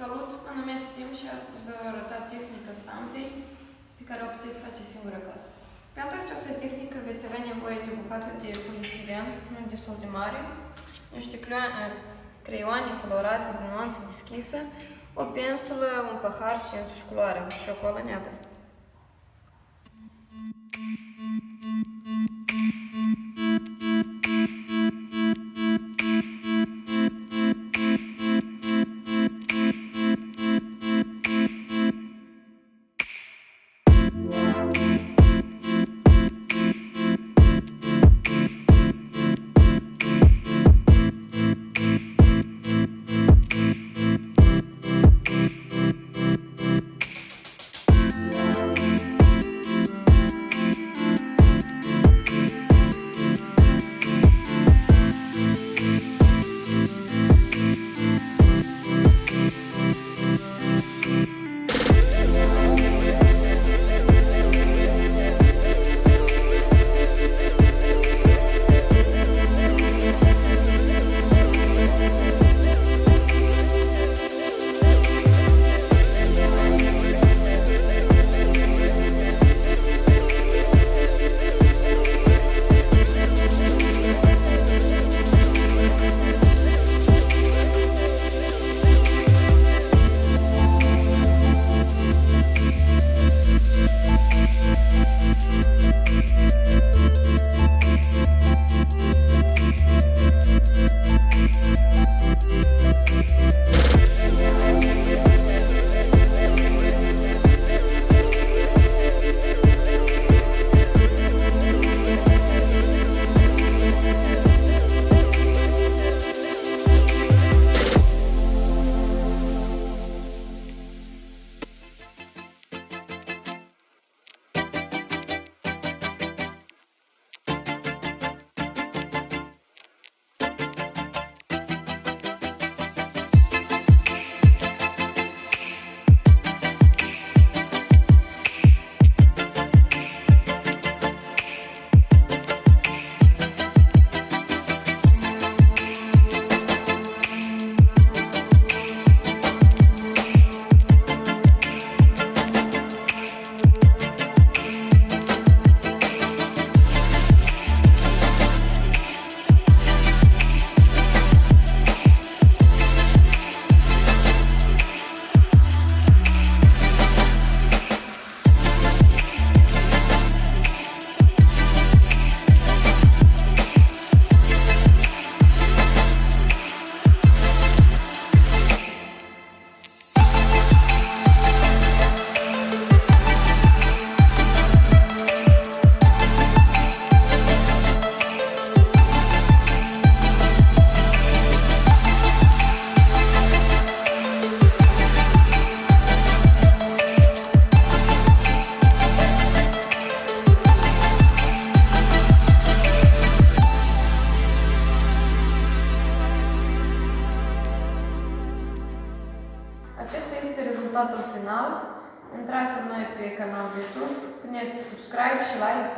Salut, mă numesc Tim și astăzi vă arăta tehnica stampei pe care o puteți face singur acasă. Pentru această tehnică veți avea nevoie de o bucată de polistiren, nu destul de mare, niște creioane colorate de nuanță deschisă, o pensulă, un pahar și însuși culoarea, și o colă neagră. Acesta este rezultatul final. Intrați la noi pe canalul de YouTube, puneți subscribe și like.